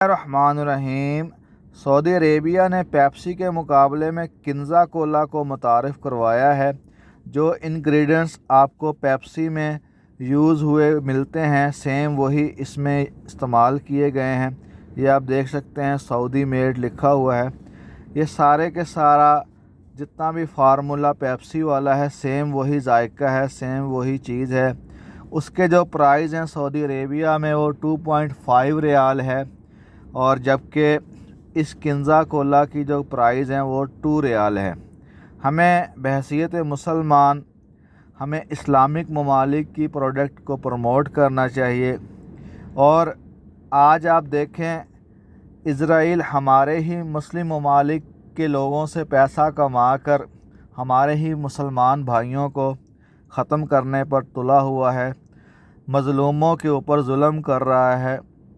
الرحمن الرحیم۔ سعودی عربیہ نے پیپسی کے مقابلے میں کنزا کولا کو متعارف کروایا ہے۔ جو انگریڈینٹس آپ کو پیپسی میں یوز ہوئے ملتے ہیں سیم وہی اس میں استعمال کیے گئے ہیں۔ یہ آپ دیکھ سکتے ہیں سعودی میڈ لکھا ہوا ہے۔ یہ سارے کے سارا جتنا بھی فارمولا پیپسی والا ہے سیم وہی ذائقہ ہے، سیم وہی چیز ہے۔ اس کے جو پرائز ہیں سعودی عربیہ میں وہ 2.5 ریال ہے، اور جبکہ اس کنزا کولا کی جو پرائز ہیں وہ 2 ریال ہے۔ ہمیں بحیثیت مسلمان ہمیں اسلامک ممالک کی پروڈکٹ کو پروموٹ کرنا چاہیے۔ اور آج آپ دیکھیں اسرائیل ہمارے ہی مسلم ممالک کے لوگوں سے پیسہ کما کر ہمارے ہی مسلمان بھائیوں کو ختم کرنے پر تلا ہوا ہے، مظلوموں کے اوپر ظلم کر رہا ہے،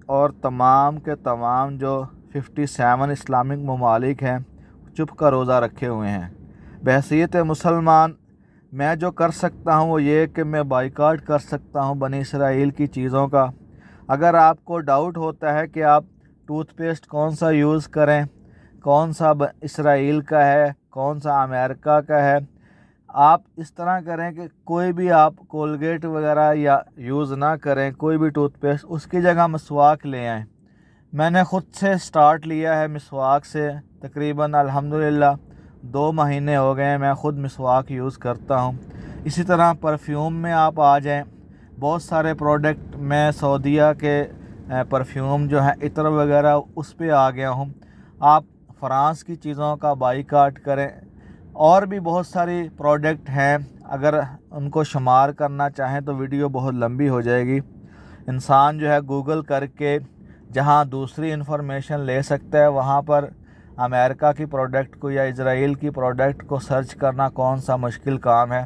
اور تمام کے تمام جو 57 اسلامک ممالک ہیں چپ کا روزہ رکھے ہوئے ہیں۔ بحیثیت مسلمان میں جو کر سکتا ہوں وہ یہ کہ میں بائیکاٹ کر سکتا ہوں بنی اسرائیل کی چیزوں کا۔ اگر آپ کو ڈاؤٹ ہوتا ہے کہ آپ ٹوتھ پیسٹ کون سا یوز کریں، کون سا اسرائیل کا ہے، کون سا امریکہ کا ہے، آپ اس طرح کریں کہ کوئی بھی آپ کولگیٹ وغیرہ یا یوز نہ کریں، کوئی بھی ٹوتھ پیسٹ، اس کی جگہ مسواک لے آئیں۔ میں نے خود سے سٹارٹ لیا ہے مسواک سے، تقریباً الحمدللہ 2 مہینے ہو گئے ہیں میں خود مسواک یوز کرتا ہوں۔ اسی طرح پرفیوم میں آپ آ جائیں، بہت سارے پروڈکٹ میں سعودیہ کے پرفیوم جو ہیں عطر وغیرہ اس پہ آ گیا ہوں۔ آپ فرانس کی چیزوں کا بائیکاٹ کریں۔ اور بھی بہت ساری پروڈکٹ ہیں، اگر ان کو شمار کرنا چاہیں تو ویڈیو بہت لمبی ہو جائے گی۔ انسان جو ہے گوگل کر کے جہاں دوسری انفارمیشن لے سکتا ہے وہاں پر امریکہ کی پروڈکٹ کو یا اسرائیل کی پروڈکٹ کو سرچ کرنا کون سا مشکل کام ہے۔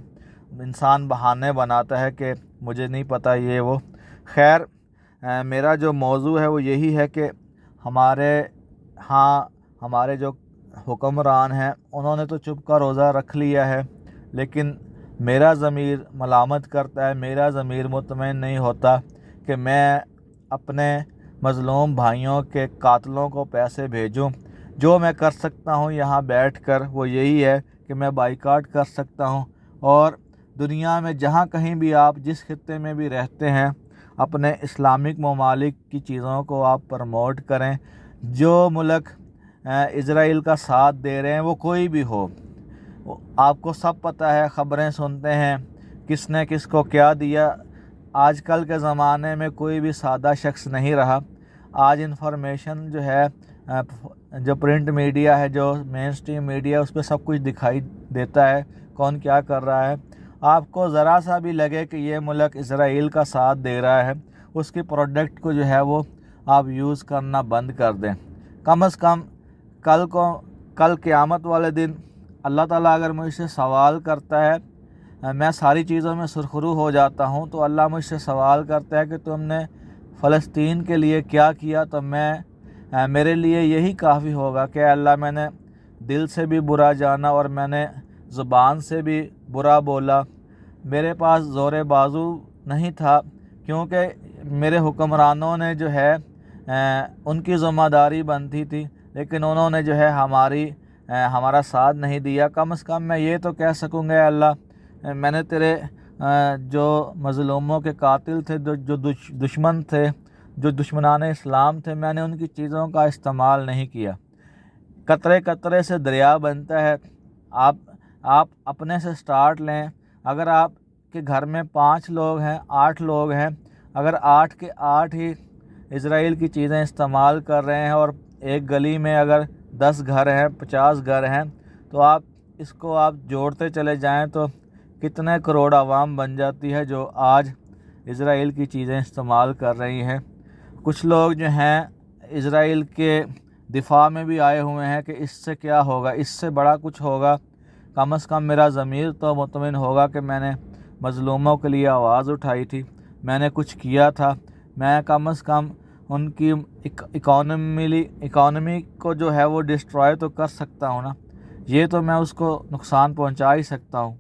انسان بہانے بناتا ہے کہ مجھے نہیں پتہ یہ وہ۔ خیر، میرا جو موضوع ہے وہ یہی ہے کہ ہمارے جو حکمران ہیں انہوں نے تو چپ کا روزہ رکھ لیا ہے، لیکن میرا ضمیر ملامت کرتا ہے، میرا ضمیر مطمئن نہیں ہوتا کہ میں اپنے مظلوم بھائیوں کے قاتلوں کو پیسے بھیجوں۔ جو میں کر سکتا ہوں یہاں بیٹھ کر وہ یہی ہے کہ میں بائیکاٹ کر سکتا ہوں، اور دنیا میں جہاں کہیں بھی آپ جس خطے میں بھی رہتے ہیں اپنے اسلامک ممالک کی چیزوں کو آپ پروموٹ کریں۔ جو ملک اسرائیل کا ساتھ دے رہے ہیں وہ کوئی بھی ہو، آپ کو سب پتہ ہے، خبریں سنتے ہیں کس نے کس کو کیا دیا۔ آج کل کے زمانے میں کوئی بھی سادہ شخص نہیں رہا۔ آج انفارمیشن جو ہے، جو پرنٹ میڈیا ہے، جو مین سٹریم میڈیا، اس پہ سب کچھ دکھائی دیتا ہے کون کیا کر رہا ہے۔ آپ کو ذرا سا بھی لگے کہ یہ ملک اسرائیل کا ساتھ دے رہا ہے، اس کی پروڈکٹ کو جو ہے وہ آپ یوز کرنا بند کر دیں۔ کم از کم کل قیامت والے دن اللہ تعالیٰ اگر مجھ سے سوال کرتا ہے، میں ساری چیزوں میں سرخرو ہو جاتا ہوں، تو اللہ مجھ سے سوال کرتا ہے کہ تم نے فلسطین کے لیے کیا کیا، تو میرے لیے یہی کافی ہوگا کہ اللہ میں نے دل سے بھی برا جانا اور میں نے زبان سے بھی برا بولا، میرے پاس زور بازو نہیں تھا، کیونکہ میرے حکمرانوں نے جو ہے ان کی ذمہ داری بنتی تھی، لیکن انہوں نے جو ہے ہمارا ساتھ نہیں دیا۔ کم از کم میں یہ تو کہہ سکوں گا اللہ، میں نے تیرے جو مظلوموں کے قاتل تھے، جو دشمن تھے، جو دشمنان اسلام تھے، میں نے ان کی چیزوں کا استعمال نہیں کیا۔ قطرے قطرے سے دریا بنتا ہے۔ آپ اپنے سے سٹارٹ لیں۔ اگر آپ کے گھر میں 5 لوگ ہیں، 8 لوگ ہیں، اگر 8 کے 8 ہی اسرائیل کی چیزیں استعمال کر رہے ہیں، اور ایک گلی میں اگر 10 گھر ہیں، 50 گھر ہیں، تو آپ اس کو جوڑتے چلے جائیں تو کتنے کروڑ عوام بن جاتی ہے جو آج اسرائیل کی چیزیں استعمال کر رہی ہیں۔ کچھ لوگ جو ہیں اسرائیل کے دفاع میں بھی آئے ہوئے ہیں کہ اس سے کیا ہوگا، اس سے بڑا کچھ ہوگا۔ کم از کم میرا ضمیر تو مطمئن ہوگا کہ میں نے مظلوموں کے لیے آواز اٹھائی تھی، میں نے کچھ کیا تھا، میں کم از کم ان کی اکانومی کو جو ہے وہ ڈسٹرائے تو کر سکتا ہوں نا، یہ تو میں اس کو نقصان پہنچا ہی سکتا ہوں۔